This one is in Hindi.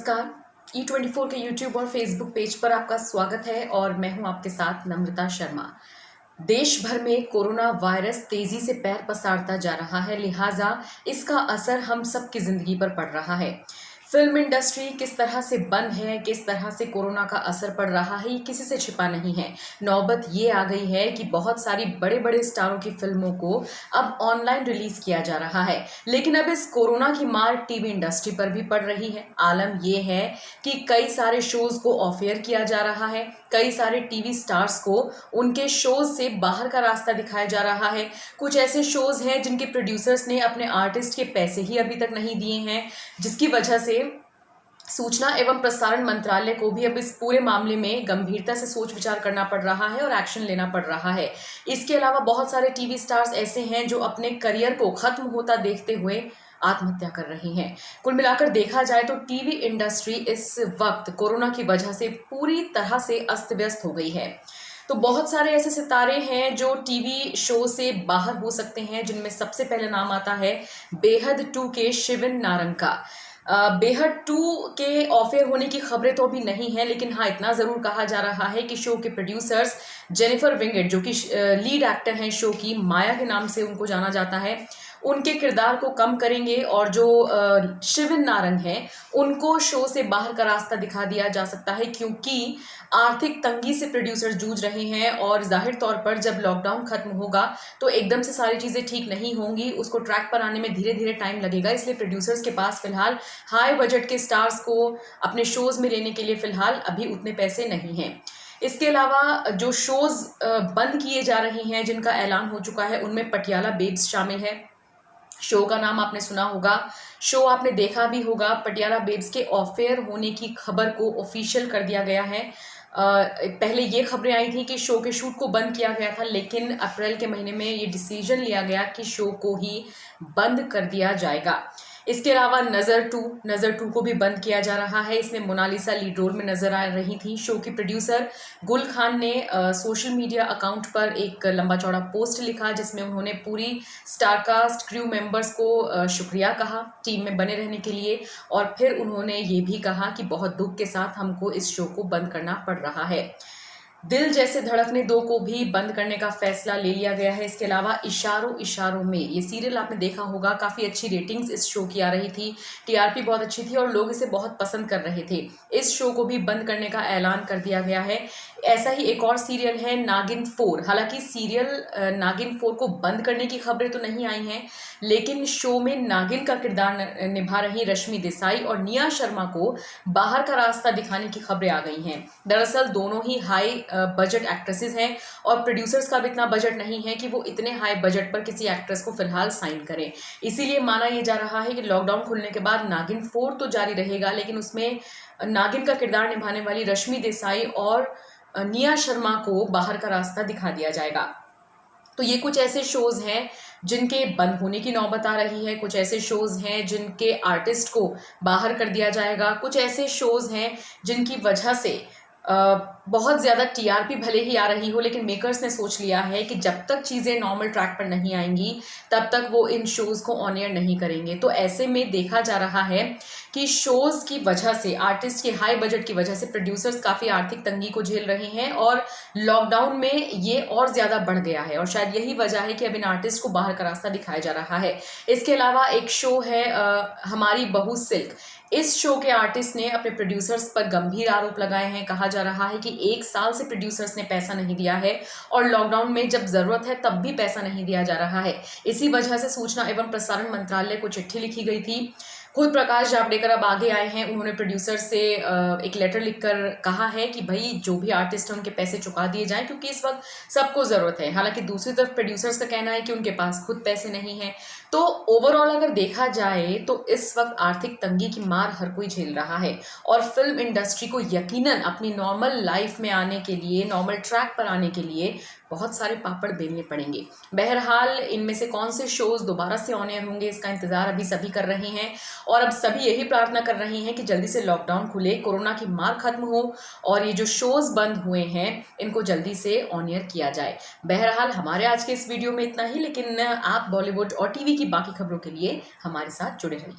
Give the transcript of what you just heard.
नमस्कार। E24 के YouTube और Facebook पेज पर आपका स्वागत है और मैं हूं आपके साथ नम्रता शर्मा। देश भर में कोरोना वायरस तेजी से पैर पसारता जा रहा है, लिहाजा इसका असर हम सब की जिंदगी पर पड़ रहा है। फिल्म इंडस्ट्री किस तरह से बंद है, किस तरह से कोरोना का असर पड़ रहा है, ये किसी से छिपा नहीं है। नौबत ये आ गई है कि बहुत सारी बड़े बड़े स्टारों की फिल्मों को अब ऑनलाइन रिलीज किया जा रहा है, लेकिन अब इस कोरोना की मार टीवी इंडस्ट्री पर भी पड़ रही है। आलम ये है कि कई सारे शोज को ऑफ एयर किया जा रहा है, कई सारे टीवी स्टार्स को उनके शोज से बाहर का रास्ता दिखाया जा रहा है। कुछ ऐसे शोज हैं जिनके प्रोड्यूसर्स ने अपने आर्टिस्ट के पैसे ही अभी तक नहीं दिए हैं, जिसकी वजह से सूचना एवं प्रसारण मंत्रालय को भी अब इस पूरे मामले में गंभीरता से सोच विचार करना पड़ रहा है और एक्शन लेना पड़ रहा है। इसके अलावा बहुत सारे टीवी स्टार्स ऐसे हैं जो अपने करियर को खत्म होता देखते हुए आत्महत्या कर रही हैं। कुल मिलाकर देखा जाए तो टीवी इंडस्ट्री इस वक्त कोरोना की वजह से पूरी तरह से अस्त व्यस्त हो गई है। तो बहुत सारे ऐसे सितारे हैं जो टीवी शो से बाहर हो सकते हैं, जिनमें सबसे पहले नाम आता है बेहद 2 के शिवन नारंग का। बेहद 2 के ऑफ एयर होने की खबरें तो अभी नहीं है, लेकिन हाँ इतना ज़रूर कहा जा रहा है कि शो के प्रोड्यूसर्स जेनिफर विंगेट, जो कि लीड एक्टर हैं शो की, माया के नाम से उनको जाना जाता है, उनके किरदार को कम करेंगे और जो शिवन नारंग हैं उनको शो से बाहर का रास्ता दिखा दिया जा सकता है, क्योंकि आर्थिक तंगी से प्रोड्यूसर जूझ रहे हैं और जाहिर तौर पर जब लॉकडाउन खत्म होगा तो एकदम से सारी चीज़ें ठीक नहीं होंगी, उसको ट्रैक पर आने में धीरे धीरे टाइम लगेगा। इसलिए प्रोड्यूसर्स के पास फिलहाल हाई बजट के स्टार्स को अपने शोज में लेने के लिए फिलहाल अभी उतने पैसे नहीं हैं। इसके अलावा जो शोज बंद किए जा रहे हैं, जिनका ऐलान हो चुका है, उनमें पटियाला बेब्स शामिल है। शो का नाम आपने सुना होगा, शो आपने देखा भी होगा। पटियाला बेब्स के ऑफ एयर होने की खबर को ऑफिशियल कर दिया गया है। पहले ये खबरें आई थी कि शो के शूट को बंद किया गया था, लेकिन अप्रैल के महीने में ये डिसीजन लिया गया कि शो को ही बंद कर दिया जाएगा। इसके अलावा नज़र टू को भी बंद किया जा रहा है। इसमें मोनालिसा लीड रोल में नजर आ रही थी। शो की प्रोड्यूसर गुल खान ने सोशल मीडिया अकाउंट पर एक लंबा चौड़ा पोस्ट लिखा, जिसमें उन्होंने पूरी स्टारकास्ट क्रू मेंबर्स को शुक्रिया कहा टीम में बने रहने के लिए, और फिर उन्होंने ये भी कहा कि बहुत दुख के साथ हमको इस शो को बंद करना पड़ रहा है। दिल जैसे धड़कने 2 को भी बंद करने का फैसला ले लिया गया है। इसके अलावा इशारों इशारों में, ये सीरियल आपने देखा होगा, काफ़ी अच्छी रेटिंग्स इस शो की आ रही थी, टीआरपी बहुत अच्छी थी और लोग इसे बहुत पसंद कर रहे थे। इस शो को भी बंद करने का ऐलान कर दिया गया है। ऐसा ही एक और सीरियल है नागिन 4। हालांकि सीरियल नागिन 4 को बंद करने की खबरें तो नहीं आई हैं, लेकिन शो में नागिन का किरदार निभा रही रश्मि देसाई और निया शर्मा को बाहर का रास्ता दिखाने की खबरें आ गई हैं। दरअसल दोनों ही हाई बजट एक्ट्रेसेस हैं और प्रोड्यूसर्स का भी इतना बजट नहीं है कि वो इतने हाई बजट पर किसी एक्ट्रेस को फिलहाल साइन करें। इसीलिए माना यह जा रहा है कि लॉकडाउन खुलने के बाद नागिन 4 तो जारी रहेगा, लेकिन उसमें नागिन का किरदार निभाने वाली रश्मि देसाई और निया शर्मा को बाहर का रास्ता दिखा दिया जाएगा। तो ये कुछ ऐसे शोज हैं जिनके बंद होने की नौबत आ रही है, कुछ ऐसे शोज हैं जिनके आर्टिस्ट को बाहर कर दिया जाएगा, कुछ ऐसे शोज हैं जिनकी वजह से बहुत ज़्यादा टीआरपी भले ही आ रही हो, लेकिन मेकर्स ने सोच लिया है कि जब तक चीज़ें नॉर्मल ट्रैक पर नहीं आएंगी तब तक वो इन शोज़ को ऑन एयर नहीं करेंगे। तो ऐसे में देखा जा रहा है कि शोज़ की वजह से, आर्टिस्ट के हाई बजट की वजह से प्रोड्यूसर्स काफ़ी आर्थिक तंगी को झेल रहे हैं और लॉकडाउन में ये और ज़्यादा बढ़ गया है, और शायद यही वजह है कि अब इन आर्टिस्ट को बाहर का रास्ता दिखाया जा रहा है। इसके अलावा एक शो है हमारी बहू सिल्क। इस शो के आर्टिस्ट ने अपने प्रोड्यूसर्स पर गंभीर आरोप लगाए हैं। कहा जा रहा है कि 1 साल से प्रोड्यूसर्स ने पैसा नहीं दिया है और लॉकडाउन में जब जरूरत है तब भी पैसा नहीं दिया जा रहा है। इसी वजह से सूचना एवं प्रसारण मंत्रालय को चिट्ठी लिखी गई थी। खुद प्रकाश जावड़ेकर अब आगे आए हैं, उन्होंने प्रोड्यूसर से एक लेटर लिखकर कहा है कि भाई जो भी आर्टिस्ट हैं उनके पैसे चुका दिए जाएं, क्योंकि इस वक्त सबको ज़रूरत है। हालांकि दूसरी तरफ प्रोड्यूसर्स का कहना है कि उनके पास खुद पैसे नहीं हैं। तो ओवरऑल अगर देखा जाए तो इस वक्त आर्थिक तंगी की मार हर कोई झेल रहा है और फिल्म इंडस्ट्री को यकीनन अपनी नॉर्मल लाइफ में आने के लिए, नॉर्मल ट्रैक पर आने के लिए बहुत सारे पापड़ बेलने पड़ेंगे। बहरहाल इनमें से कौन से शोज दोबारा से ऑन एयर होंगे, इसका इंतजार अभी सभी कर रहे हैं और अब सभी यही प्रार्थना कर रहे हैं कि जल्दी से लॉकडाउन खुले, कोरोना की मार खत्म हो और ये जो शोज बंद हुए हैं इनको जल्दी से ऑन एयर किया जाए। बहरहाल हमारे आज के इस वीडियो में इतना ही, लेकिन आप बॉलीवुड और टीवी की बाकी खबरों के लिए हमारे साथ जुड़े रहिए।